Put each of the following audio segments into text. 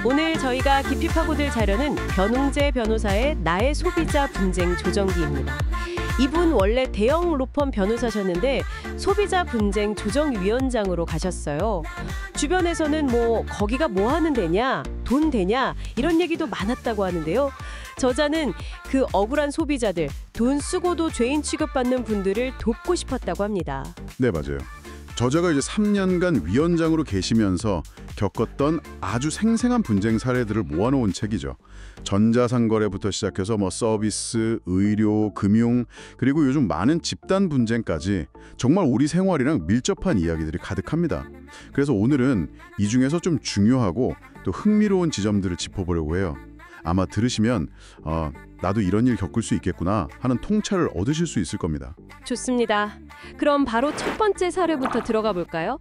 오늘 저희가 깊이 파고들 자료는 변웅재 변호사의 나의 소비자 분쟁 조정기입니다. 이분 원래 대형 로펌 변호사셨는데 소비자 분쟁 조정위원장으로 가셨어요. 주변에서는 거기가 뭐 하는 데냐, 돈 되냐 이런 얘기도 많았다고 하는데요. 저자는 그 억울한 소비자들, 돈 쓰고도 죄인 취급받는 분들을 돕고 싶었다고 합니다. 네, 맞아요. 저자가 이제 3년간 위원장으로 계시면서 겪었던 아주 생생한 분쟁 사례들을 모아놓은 책이죠. 전자상거래부터 시작해서 서비스, 의료, 금융, 그리고 요즘 많은 집단 분쟁까지 정말 우리 생활이랑 밀접한 이야기들이 가득합니다. 그래서 오늘은 이 중에서 좀 중요하고 또 흥미로운 지점들을 짚어보려고 해요. 아마 들으시면 나도 이런 일 겪을 수 있겠구나 하는 통찰을 얻으실 수 있을 겁니다. 좋습니다. 그럼 바로 첫 번째 사례부터 들어가 볼까요?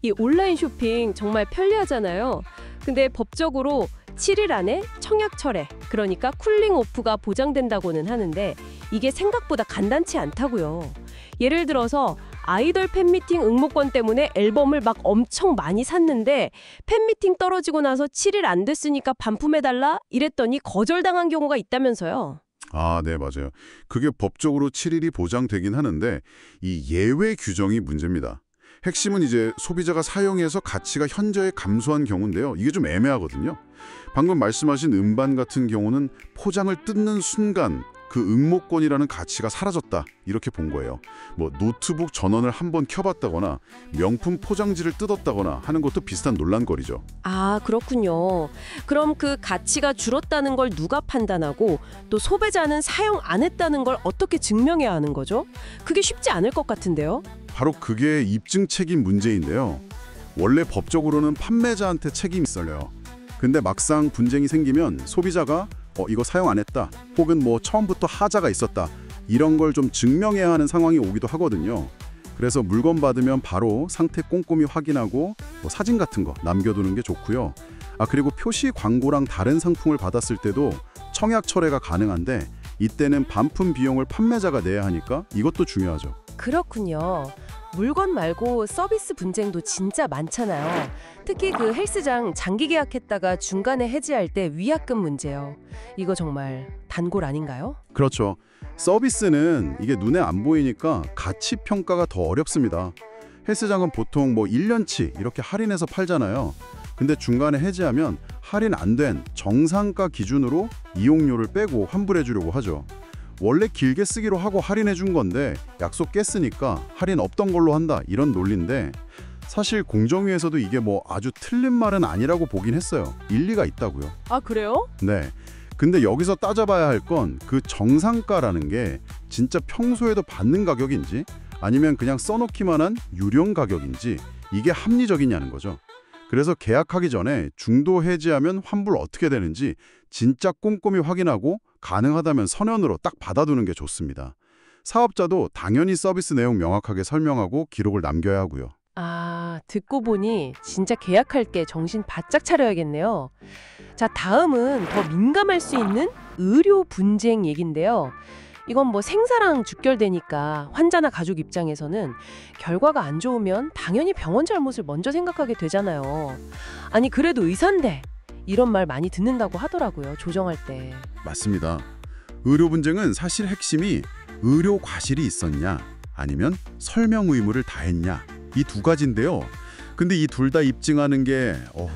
이 온라인 쇼핑 정말 편리하잖아요. 근데 법적으로 7일 안에 청약 철회, 그러니까 쿨링 오프가 보장된다고는 하는데 이게 생각보다 간단치 않다고요. 예를 들어서 아이돌 팬미팅 응모권 때문에 앨범을 막 엄청 많이 샀는데 팬미팅 떨어지고 나서 7일 안 됐으니까 반품해달라 이랬더니 거절당한 경우가 있다면서요. 아, 네, 맞아요. 그게 법적으로 7일이 보장되긴 하는데 이 예외 규정이 문제입니다. 핵심은 이제 소비자가 사용해서 가치가 현저히 감소한 경우인데요. 이게 좀 애매하거든요. 방금 말씀하신 음반 같은 경우는 포장을 뜯는 순간 그 응모권이라는 가치가 사라졌다 이렇게 본 거예요. 노트북 전원을 한번 켜봤다거나 명품 포장지를 뜯었다거나 하는 것도 비슷한 논란거리죠. 아, 그렇군요. 그럼 그 가치가 줄었다는 걸 누가 판단하고 또 소비자는 사용 안 했다는 걸 어떻게 증명해야 하는 거죠? 그게 쉽지 않을 것 같은데요. 바로 그게 입증 책임 문제인데요. 원래 법적으로는 판매자한테 책임이 있어요. 근데 막상 분쟁이 생기면 소비자가 이거 사용 안 했다, 혹은 처음부터 하자가 있었다, 이런 걸 좀 증명해야 하는 상황이 오기도 하거든요. 그래서 물건 받으면 바로 상태 꼼꼼히 확인하고 사진 같은 거 남겨두는 게 좋고요. 그리고 표시 광고랑 다른 상품을 받았을 때도 청약 철회가 가능한데 이때는 반품 비용을 판매자가 내야 하니까 이것도 중요하죠. 그렇군요. 물건 말고 서비스 분쟁도 진짜 많잖아요. 특히 그 헬스장 장기 계약했다가 중간에 해지할 때 위약금 문제요. 이거 정말 단골 아닌가요? 그렇죠. 서비스는 이게 눈에 안 보이니까 가치 평가가 더 어렵습니다. 헬스장은 보통 1년치 이렇게 할인해서 팔잖아요. 근데 중간에 해지하면 할인 안 된 정상가 기준으로 이용료를 빼고 환불해 주려고 하죠. 원래 길게 쓰기로 하고 할인해 준 건데 약속 깼으니까 할인 없던 걸로 한다, 이런 논리인데 사실 공정위에서도 이게 아주 틀린 말은 아니라고 보긴 했어요. 일리가 있다고요. 아, 그래요? 네. 근데 여기서 따져봐야 할 건 그 정상가라는 게 진짜 평소에도 받는 가격인지 아니면 그냥 써놓기만 한 유령 가격인지 이게 합리적이냐는 거죠. 그래서 계약하기 전에 중도 해지하면 환불 어떻게 되는지 진짜 꼼꼼히 확인하고 가능하다면 선언으로 딱 받아두는 게 좋습니다. 사업자도 당연히 서비스 내용 명확하게 설명하고 기록을 남겨야 하고요. 아, 듣고 보니 진짜 계약할 게 정신 바짝 차려야겠네요. 자, 다음은 더 민감할 수 있는 의료 분쟁 얘긴데요. 이건 생사랑 직결되니까 환자나 가족 입장에서는 결과가 안 좋으면 당연히 병원 잘못을 먼저 생각하게 되잖아요. 아니, 그래도 의사인데 이런 말 많이 듣는다고 하더라고요, 조정할 때. 맞습니다. 의료 분쟁은 사실 핵심이 의료 과실이 있었냐 아니면 설명 의무를 다했냐, 이 두 가지인데요. 근데 이 둘 다 입증하는 게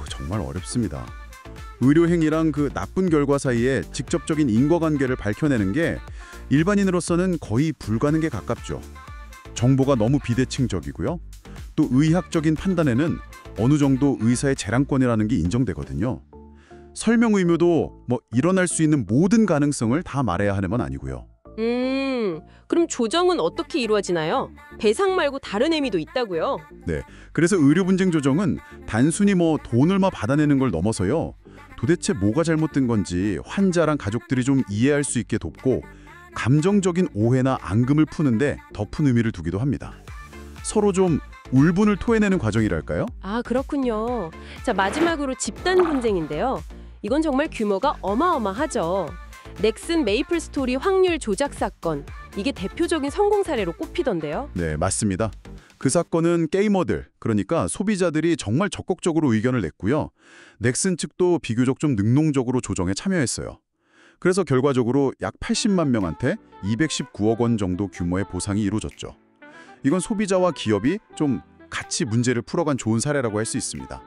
정말 어렵습니다. 의료 행위랑 그 나쁜 결과 사이에 직접적인 인과관계를 밝혀내는 게 일반인으로서는 거의 불가능에 가깝죠. 정보가 너무 비대칭적이고요. 또 의학적인 판단에는 어느 정도 의사의 재량권이라는 게 인정되거든요. 설명 의무도 일어날 수 있는 모든 가능성을 다 말해야 하는 건 아니고요. 그럼 조정은 어떻게 이루어지나요? 배상 말고 다른 의미도 있다고요? 네, 그래서 의료 분쟁 조정은 단순히 돈 얼마 받아내는 걸 넘어서요. 도대체 뭐가 잘못된 건지 환자랑 가족들이 좀 이해할 수 있게 돕고 감정적인 오해나 앙금을 푸는데 더 큰 의미를 두기도 합니다. 서로 좀 울분을 토해내는 과정이랄까요? 아, 그렇군요. 자, 마지막으로 집단 분쟁인데요. 이건 정말 규모가 어마어마하죠. 넥슨 메이플 스토리 확률 조작 사건. 이게 대표적인 성공 사례로 꼽히던데요. 네, 맞습니다. 그 사건은 게이머들, 그러니까 소비자들이 정말 적극적으로 의견을 냈고요. 넥슨 측도 비교적 좀 능동적으로 조정에 참여했어요. 그래서 결과적으로 약 80만 명한테 219억 원 정도 규모의 보상이 이루어졌죠. 이건 소비자와 기업이 좀 같이 문제를 풀어간 좋은 사례라고 할 수 있습니다.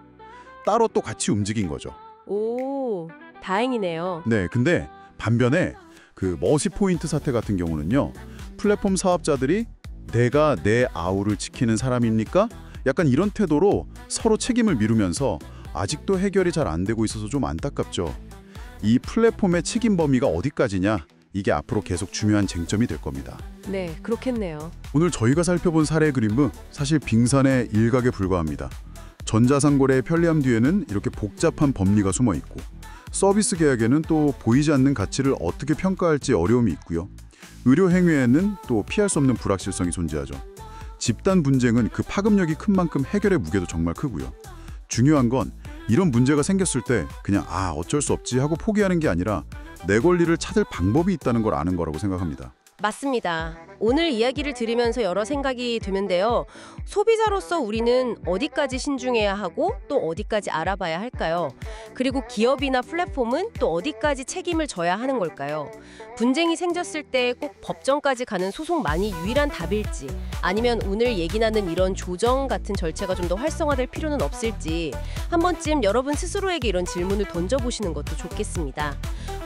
따로 또 같이 움직인 거죠. 오, 다행이네요. 네, 근데 반면에 그 머시포인트 사태 같은 경우는요. 플랫폼 사업자들이 내가 내 아우를 지키는 사람입니까? 약간 이런 태도로 서로 책임을 미루면서 아직도 해결이 잘 안 되고 있어서 좀 안타깝죠. 이 플랫폼의 책임 범위가 어디까지냐? 이게 앞으로 계속 중요한 쟁점이 될 겁니다. 네, 그렇겠네요. 오늘 저희가 살펴본 사례 그림은 사실 빙산의 일각에 불과합니다. 전자상거래의 편리함 뒤에는 이렇게 복잡한 법리가 숨어 있고 서비스 계약에는 또 보이지 않는 가치를 어떻게 평가할지 어려움이 있고요. 의료 행위에는 또 피할 수 없는 불확실성이 존재하죠. 집단 분쟁은 그 파급력이 큰 만큼 해결의 무게도 정말 크고요. 중요한 건 이런 문제가 생겼을 때 그냥 어쩔 수 없지 하고 포기하는 게 아니라 내 권리를 찾을 방법이 있다는 걸 아는 거라고 생각합니다. 맞습니다. 오늘 이야기를 들으면서 여러 생각이 드는데요. 소비자로서 우리는 어디까지 신중해야 하고 또 어디까지 알아봐야 할까요? 그리고 기업이나 플랫폼은 또 어디까지 책임을 져야 하는 걸까요? 분쟁이 생겼을 때 꼭 법정까지 가는 소송만이 유일한 답일지, 아니면 오늘 얘기 나눈 이런 조정 같은 절차가 좀 더 활성화될 필요는 없을지 한 번쯤 여러분 스스로에게 이런 질문을 던져보시는 것도 좋겠습니다.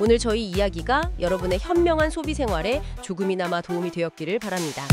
오늘 저희 이야기가 여러분의 현명한 소비 생활에 조금이나마 도움이 되었기를 바랍니다.